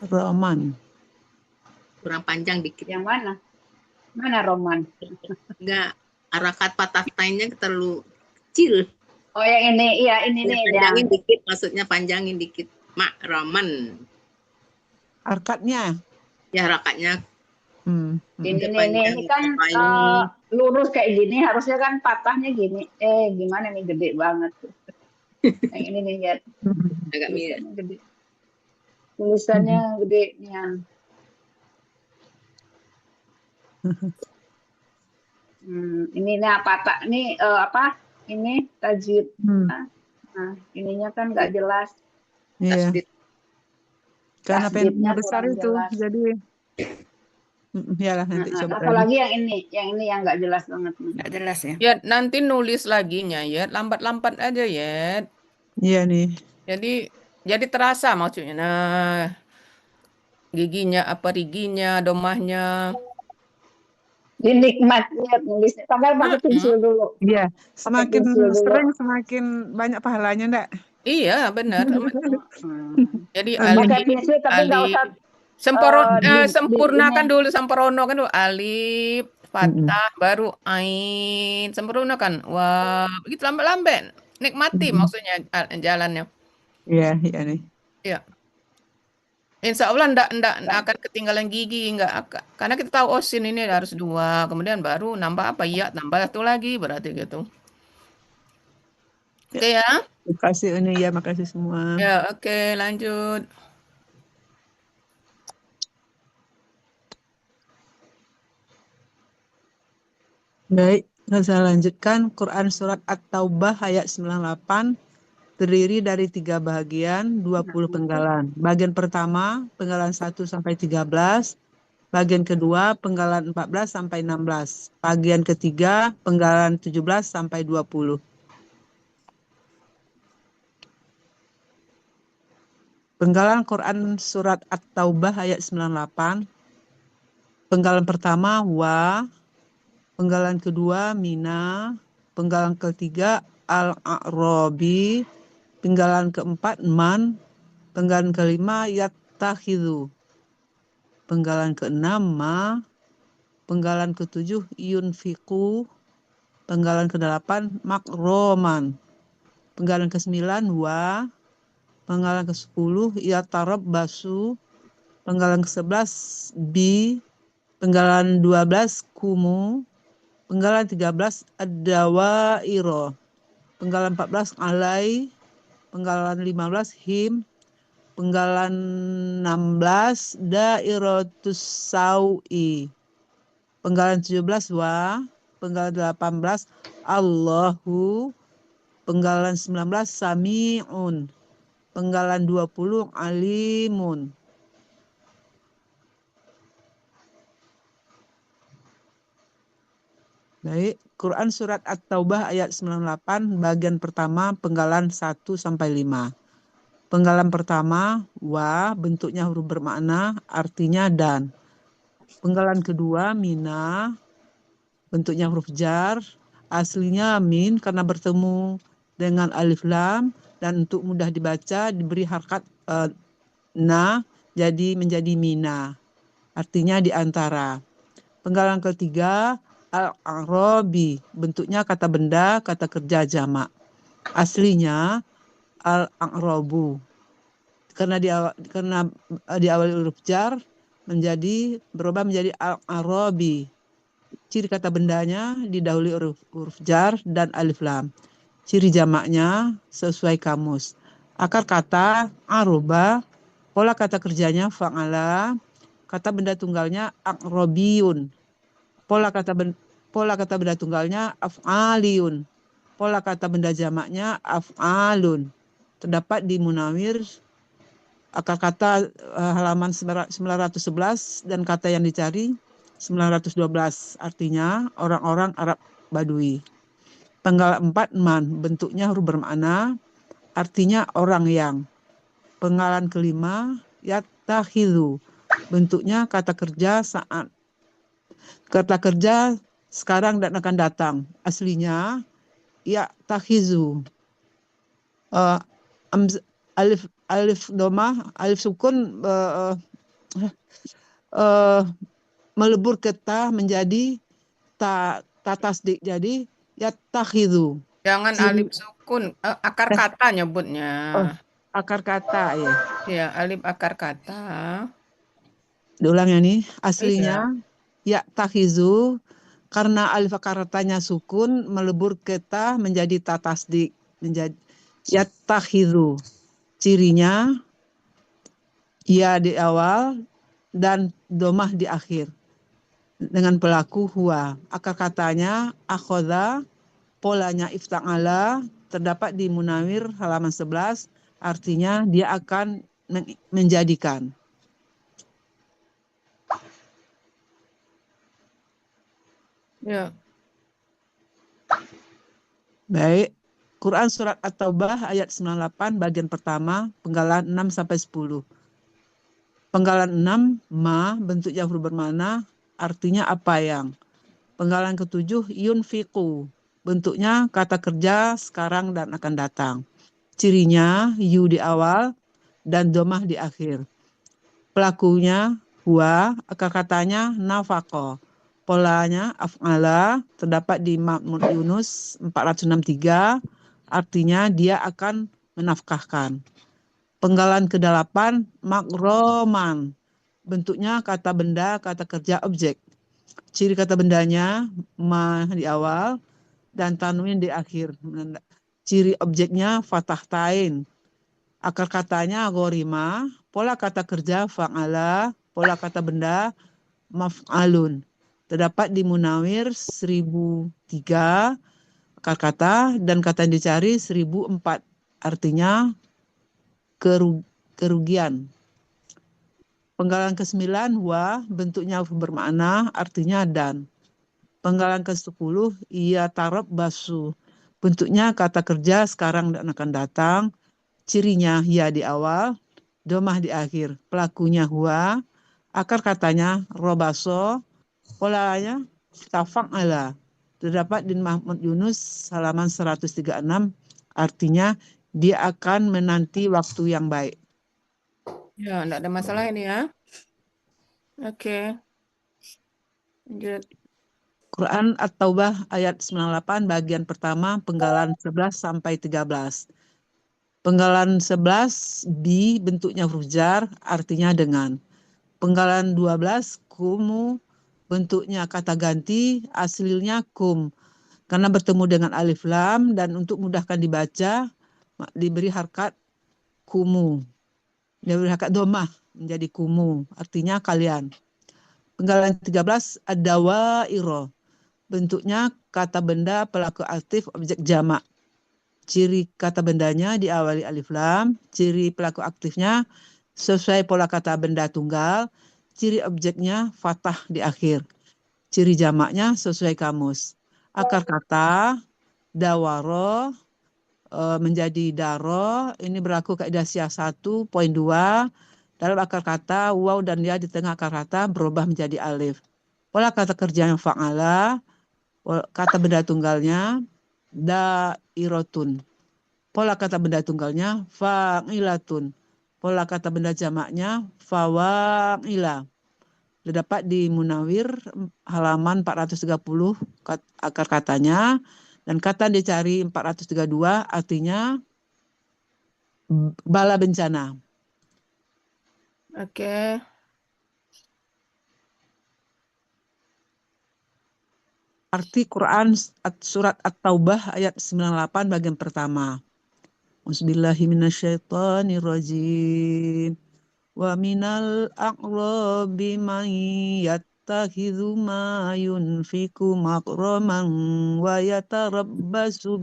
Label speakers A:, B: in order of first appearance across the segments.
A: Roman.
B: Kurang panjang dikit.
C: Yang mana? Mana Roman?
B: Enggak, harakat patah tainnya terlalu kecil.
C: Oh yang ini, iya ini nih.
B: Panjangin dikit, maksudnya panjangin dikit. Mak Roman.
A: Harkatnya.
B: Ya harakatnya.
C: Ini kan lurus kayak gini, harusnya kan patahnya gini. Gimana nih, gede banget. Yang ini nih ya.
B: Agak mirip.
C: Gede. Tulisannya gede nih. Ini nah patah ini apa? Ini tajwid. Nah, ininya kan nggak jelas.
A: Iya. Karena
C: Tasdidnya
A: pennya besar itu,
C: jelas.
A: Jadi iyalah nanti coba
C: apalagi yang ini yang nggak jelas banget.
D: Nggak jelas ya. Ya nanti nulis laginya ya, lambat-lambat aja ya.
A: Iya nih.
D: Jadi terasa maksudnya. Nah, giginya apa riginya, domahnya.
C: Dinikmat lihat nulisnya. Padahal pakai pensil dulu.
A: Iya, semakin sering semakin banyak pahalanya enggak?
D: Iya, benar. Jadi
C: pakai pensil tapi nggak usah
D: sempurnakan dulu samporono kan dulu alif, fathah, baru ain, sempurnakan. Wah, begitu lambat-lambat. Nikmati maksudnya jalannya.
A: Iya, iya nih.
D: Iya. Insya Allah enggak akan ketinggalan gigi, enggak akan. Karena kita tahu sin ini harus 2, kemudian baru nambah apa? Iya, tambah 1 lagi berarti gitu. Oke ya.
A: Makasih ini ya, makasih semua.
D: Ya, oke, lanjut.
A: Baik, saya lanjutkan Quran Surat At-Taubah ayat 98 terdiri dari 3 bagian, 20 penggalan. Bagian pertama, penggalan 1 sampai 13. Bagian kedua, penggalan 14 sampai 16. Bagian ketiga, penggalan 17 sampai 20. Penggalan Quran Surat At-Taubah ayat 98. Penggalan pertama, wa. Penggalan kedua, mina. Penggalan ketiga, al-a'rabi. Penggalan keempat, man. Penggalan kelima, yattakhidhu. Penggalan keenam, ma. Penggalan ketujuh, yunfiqu. Penggalan kedelapan, makroman. Penggalan ke-9, wa. Penggalan ke-10, yatarabbasu. Penggalan ke-11, bi. Penggalan 12, kumu. Penggalan 13, ad-dawairo. Penggalan 14, alai. Penggalan 15, him. Penggalan 16, dairatus sawi. Penggalan 17, wa. Penggalan 18, Allahu. Penggalan 19, sami'un. Penggalan 20, alimun. Baik, Quran Surat At-Taubah ayat 98, bagian pertama, penggalan 1 sampai 5. Penggalan pertama, wa, bentuknya huruf bermakna, artinya dan. Penggalan kedua, mina, bentuknya huruf jar, aslinya min karena bertemu dengan alif lam, dan untuk mudah dibaca diberi harkat na, jadi menjadi mina, artinya di antara. Penggalan ketiga, al-a'rabi, bentuknya kata benda, kata kerja jamak. Aslinya al-a'rabu. Karena di awal huruf jar berubah menjadi al-a'rabi. Ciri kata bendanya didahului huruf jar dan alif lam. Ciri jamaknya sesuai kamus. Akar kata aroba, pola kata kerjanya fa'ala, kata benda tunggalnya aqrabiyun. Pola kata benda tunggalnya af'aliyun. Pola kata benda jamaknya af'alun. Terdapat di Munawir akar kata halaman 911 dan kata yang dicari 912. Artinya orang-orang Arab Badui. Penggalan 4, man, bentuknya huruf bermakna, artinya orang yang. Penggalan kelima, yattakhidhu, bentuknya kata kerja saat. Kata kerja sekarang dan akan datang. Aslinya yatakhizu. Alif domah, alif sukun melebur ke ta menjadi ta tasdik, jadi yattakhidhu.
D: Jangan
A: Ciri
D: alif sukun, akar kata nyebutnya.
A: akar kata ya.
D: Ya, alif akar kata.
A: Diulang ya nih,
D: Iya.
A: aslinya yattakhidhu, karena alif akar katanya sukun melebur ke ta menjadi ta tasdik, menjadi yattakhidhu. Cirinya ya di awal dan domah di akhir dengan pelaku huwa. Akar katanya akhoda, polanya ifta'ala, terdapat di Munawir halaman 11, artinya dia akan menjadikan.
D: Ya.
A: Baik, Quran Surat At-Taubah ayat 98 bagian pertama, penggalan 6-10. Penggalan 6, ma, bentuknya huruf bermakna, artinya apa yang. Penggalan ke-7, yunfiqu, bentuknya kata kerja sekarang dan akan datang. Cirinya yu di awal dan domah di akhir. Pelakunya huwa, akar katanya nafaqo. Polanya af'ala, terdapat di Ma'mun Yunus 463, artinya dia akan menafkahkan. Penggalan ke-8, makroman, bentuknya kata benda, kata kerja, objek. Ciri kata bendanya ma di awal dan tanwin di akhir. Ciri objeknya fathah tain. Akar katanya gorima, pola kata kerja fa'ala, pola kata benda maf'alun. Terdapat di Munawir 1003 akar kata dan kata yang dicari 1004. Artinya kerugian. Penggalan ke-9 wa, bentuknya bermakna, artinya dan. Penggalan ke-10 ia tarab basu, bentuknya kata kerja sekarang dan akan datang. Cirinya ya di awal, domah di akhir. Pelakunya huwa, akar katanya robaso, polanya tafa'ala. Terdapat di Mahmud Yunus halaman 136, artinya dia akan menanti waktu yang baik.
D: Ya, enggak ada masalah ini ya. Oke. Lanjut.
A: Quran At-Taubah ayat 98 bagian pertama, penggalan 11 sampai 13. Penggalan 11 bi, bentuknya huruf jar, artinya dengan. Penggalan 12 kumu, bentuknya kata ganti, aslinya kum. Karena bertemu dengan alif lam dan untuk mudahkan dibaca diberi harkat kumu. Diberi harkat domah menjadi kumu, artinya kalian. Penggalan 13 ad-dawairo, bentuknya kata benda, pelaku aktif, objek jamak. Ciri kata bendanya diawali alif lam, ciri pelaku aktifnya sesuai pola kata benda tunggal, ciri objeknya fathah di akhir, ciri jamaknya sesuai kamus. Akar kata dawaro menjadi daro, ini berlaku kaidah Syiah 1.2. Dalam akar kata waw dan ya di tengah akar kata berubah menjadi alif. Pola kata kerjanya fa'ala, kata benda tunggalnya dairotun. Pola kata benda tunggalnya fa'ilatun. Pola kata benda jamaknya fawa'ila. Terdapat di Munawir halaman 430 akar katanya, dan kata dicari 432 artinya bala bencana.
D: Oke.
A: Arti Quran surat At-Taubah ayat 98 bagian pertama. Bismillahirrahmanirrahim. Wa minal a'rabi man yattakhidhu ma yunfiku makraman wa yatarabbasu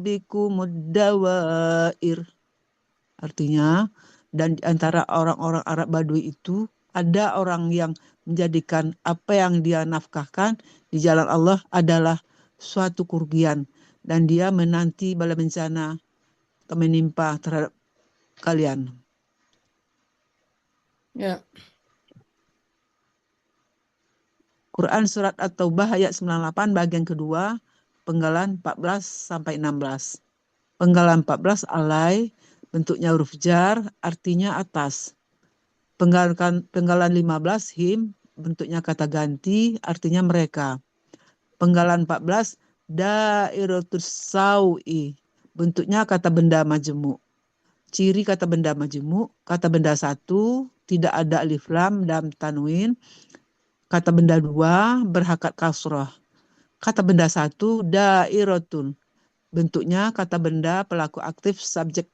A: bikumud dawair. Artinya, dan di antara orang-orang Arab Badui itu ada orang yang menjadikan apa yang dia nafkahkan di jalan Allah adalah suatu kerugian, dan dia menanti bala bencana menimpa terhadap kalian.
D: Ya.
A: Quran Surat At-Taubah ayat 98 bagian kedua, penggalan 14 sampai 16. Penggalan 14 alai, bentuknya huruf jar, artinya atas. Penggalan 15 him, bentuknya kata ganti, artinya mereka. Penggalan 14 dairatus sawi, bentuknya kata benda majemuk. Ciri kata benda majemuk, kata benda 1 tidak ada alif lam dan tanwin. Kata benda 2 berhakat kasrah. Kata benda 1 dairatun, bentuknya kata benda pelaku aktif subjek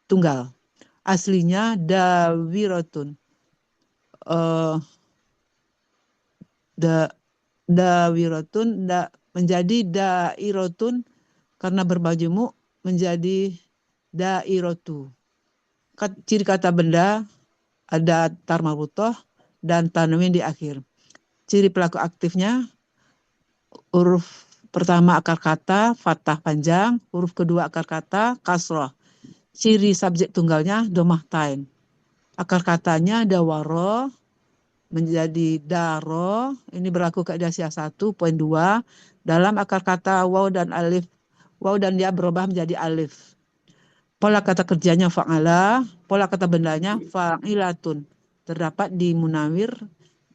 A: tunggal. Aslinya dawiratun. Dawiratun menjadi dairatun karena bermajemuk menjadi dairatu. Ciri kata benda ada tar marbutoh dan tanwin di akhir. Ciri pelaku aktifnya huruf pertama akar kata fathah panjang, huruf kedua akar kata kasroh. Ciri subjek tunggalnya domah tain. Akar katanya dawaro menjadi daro. Ini berlaku kaidah Syiah 1.2. Dalam akar kata waw dan alif, waw dan dia berubah menjadi alif. Pola kata kerjanya fa'ala, pola kata bendanya fa'ilatun. Terdapat di Munawir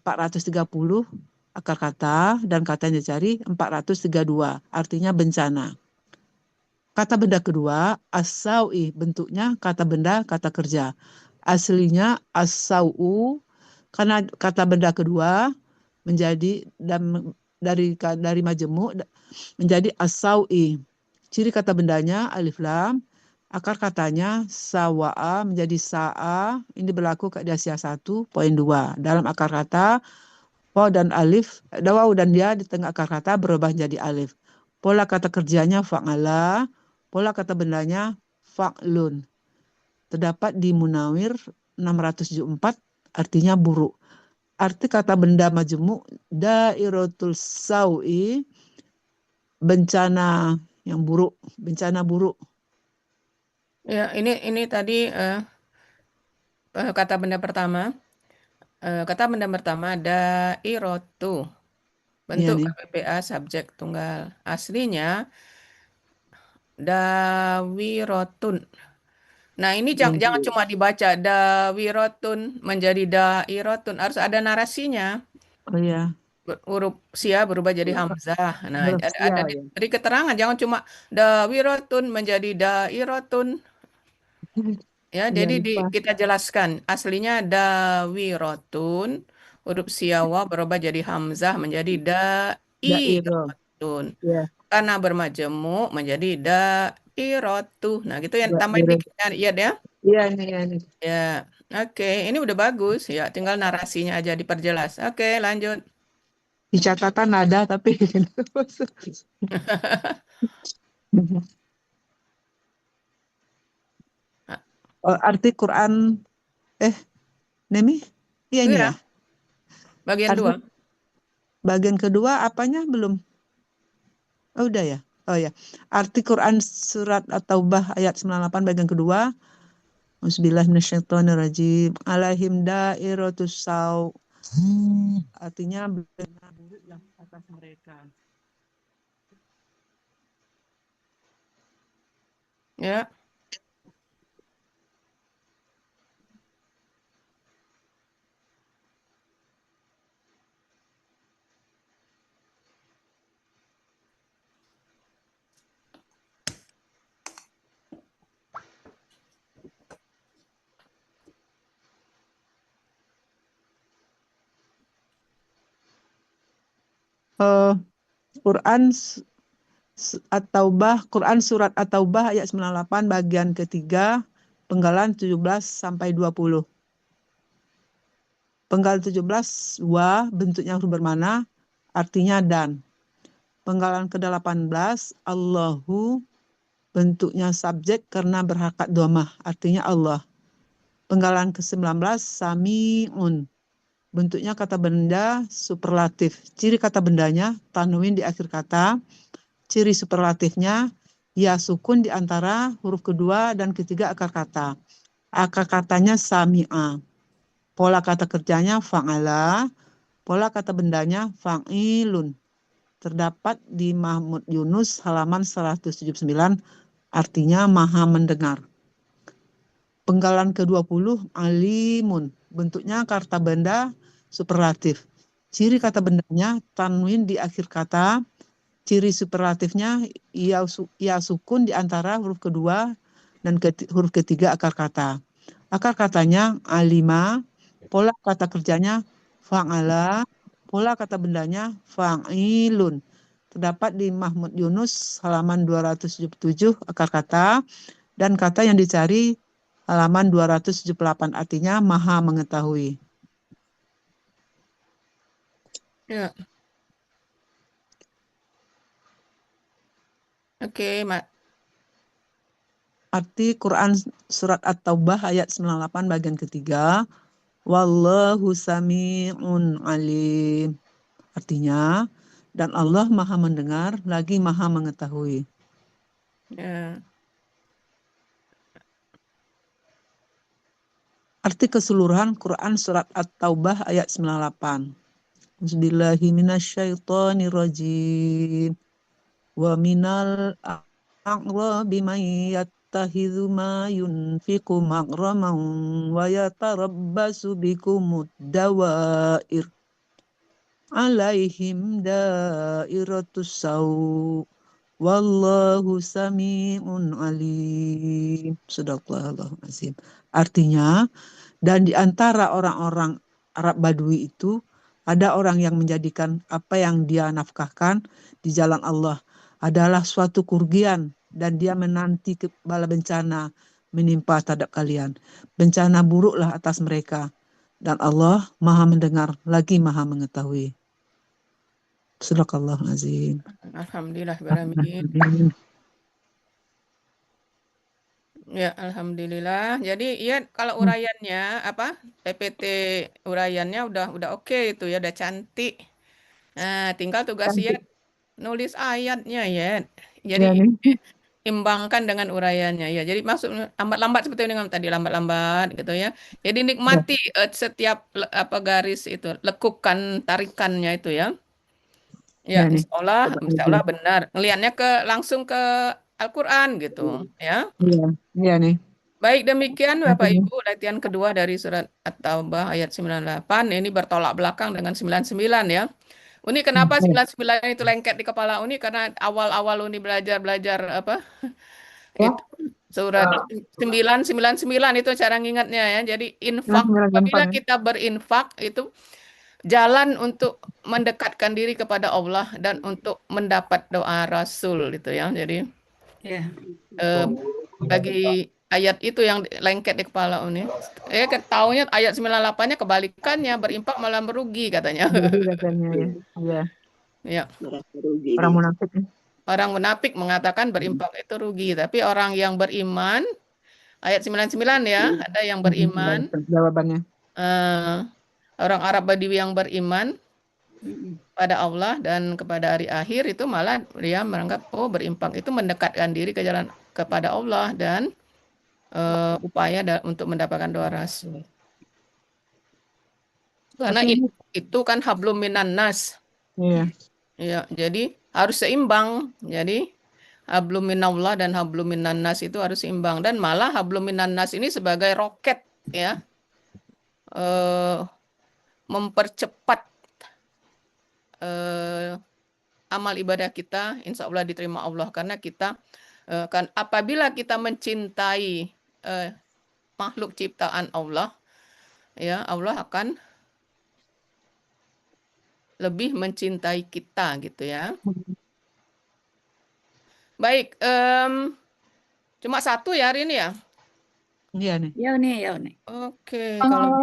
A: 430 akar kata dan katanya cari 432, artinya bencana. Kata benda kedua, as-sawi, bentuknya kata benda, kata kerja. Aslinya as-sawu, karena kata benda kedua menjadi dari majemuk menjadi as-sawi. Ciri kata bendanya alif lam, akar katanya sawa'a menjadi sa'a. Ini berlaku kaidah Syiah 1.2. Dalam akar kata waw dan alif, waw dan dia di tengah akar kata berubah menjadi alif. Pola kata kerjanya fa'ala, pola kata bendanya fa'lun. Terdapat di Munawir 674, artinya buruk. Arti kata benda majemuk dairatul sawi, bencana yang buruk, bencana buruk.
D: Ya, ini tadi kata benda pertama. Kata benda pertama dairatu. Bentuk
A: Iya,
D: KPPA subjek tunggal. Aslinya dawirotun. Nah, ini jangan cuma dibaca dawirotun menjadi dairotun, harus ada narasinya.
A: Oh iya.
D: Huruf sia berubah jadi hamzah. Nah,
A: Huruf sia,
D: ada
A: ya.
D: diberi keterangan, jangan cuma dawirotun menjadi dairotun. Ya,
A: Iya,
D: jadi
A: lupa.
D: kita jelaskan aslinya dawirotun, huruf siawa berubah jadi hamzah menjadi
A: Dairo.
D: dairotun.
A: Ya,
D: Karena bermajemuk menjadi dairatu. Nah, gitu ya, tambahin
A: dairo.
D: dikit ya, ya.
A: Iya, ini.
D: Ya, oke, ini udah bagus ya. Tinggal narasinya aja diperjelas. Oke, lanjut.
A: Di catatan ada, tapi oh, arti Quran, Nemi? Iya ini
D: Iya,
A: ya.
D: bagian
A: Arti
D: 2.
A: bagian kedua apanya belum? Oh, udah ya. Oh ya. Arti Quran surat At-Taubah ayat 98 bagian kedua. Auzubillahi minasyaitonirrajim. Alaihim dairatus saw. Artinya benar buruk yang atas mereka.
D: Ya.
A: Quran At-Taubah, Quran surat At-Taubah ayat 98 bagian ketiga, penggalan 17 sampai 20. Penggalan 17 wa, bentuknya huruf bermana, artinya dan. Penggalan ke-18 Allahu, bentuknya subjek karena berhakat domah, artinya Allah. Penggalan ke-19 sami'un, bentuknya kata benda superlatif. Ciri kata bendanya tanwin di akhir kata. Ciri superlatifnya ya sukun di antara huruf kedua dan ketiga akar kata. Akar katanya sami'a. Pola kata kerjanya fa'ala. Pola kata bendanya fa'ilun. Terdapat di Mahmud Yunus halaman 179, artinya maha mendengar. Penggalan ke-20 alimun. Bentuknya kata benda superlatif. Ciri kata bendanya tanwin di akhir kata. Ciri superlatifnya ya sukun di antara huruf kedua dan huruf ketiga akar kata. Akar katanya alima, pola kata kerjanya fa'ala, pola kata bendanya fa'ilun. Terdapat di Mahmud Yunus halaman 277 akar kata, dan kata yang dicari halaman 278, artinya maha mengetahui.
D: Ya. Oke, Mak.
A: Arti Quran surat At-Taubah ayat 98 bagian ketiga. Wallahu sami'un alim. Artinya, dan Allah maha mendengar lagi maha mengetahui.
D: Ya.
A: Arti keseluruhan Quran surat At-Taubah ayat 98. Bismillahirrahmanirrahim. Wa minal a'rabi man yattakhidhu ma yunfiqu maghraman wa yatarabbasu bikumud dawair. Alaihim dairatus saw. Wallahu sami'un alim. Sadaqallahul azim. Artinya, dan di antara orang-orang Arab Badui itu ada orang yang menjadikan apa yang dia nafkahkan di jalan Allah adalah suatu kerugian, dan dia menanti bala bencana menimpa terhadap kalian. Bencana buruklah atas mereka, dan Allah maha mendengar lagi maha mengetahui. Sadaqallahul azim.
D: Alhamdulillah, Baramin. Ya, alhamdulillah. Jadi ya kalau uraiannya apa PPT uraiannya udah oke itu ya, udah cantik. Nah, tinggal tugas ya nulis ayatnya ya. Jadi
A: Ya, nih.
D: imbangkan dengan uraiannya ya. Jadi masuk lambat-lambat seperti yang tadi, lambat-lambat gitu ya. Jadi nikmati setiap apa garis itu, lekukan tarikannya itu ya. Ya,
A: Ya, nih.
D: insya Allah benar. Ngelihatnya langsung ke Al-Quran gitu ya.
A: Iya, iya nih.
D: Baik, demikian Bapak Ibu latihan kedua dari surat At-Taubah ayat 98. Ini bertolak belakang dengan 99 ya. Uni kenapa 99 itu lengket di kepala Uni? Karena awal-awal Uni belajar apa? Itu surat 999 itu cara ngingatnya ya. Jadi infak, apabila kita berinfak itu jalan untuk mendekatkan diri kepada Allah dan untuk mendapat doa Rasul gitu ya. Jadi bagi ayat itu yang lengket di kepala Uni. Taunya ayat 98-nya kebalikannya, berinfak malah merugi katanya.
A: Katanya ya. Iya.
D: Ya.
A: Orang munafik.
D: Orang munafik mengatakan berinfak itu rugi, tapi orang yang beriman ayat 99 ya, ada yang beriman.
A: Jawabannya.
D: Orang Arab Badui yang beriman pada Allah dan kepada hari akhir itu malah dia menganggap berinfak itu mendekatkan diri ke jalan kepada Allah dan upaya untuk mendapatkan doa Rasul. Karena itu kan hablum minan nas.
A: Iya.
D: Ya, jadi harus seimbang. Jadi hablum minallah dan hablum minan nas itu harus seimbang, dan malah hablum minan nas ini sebagai roket ya. Mempercepat amal ibadah kita, insya Allah diterima Allah, karena kita kan apabila kita mencintai makhluk ciptaan Allah, ya Allah akan lebih mencintai kita gitu ya. Baik, cuma satu ya hari ini ya?
A: Iya nih.
C: Ya nih, ya nih.
D: Oke, kalau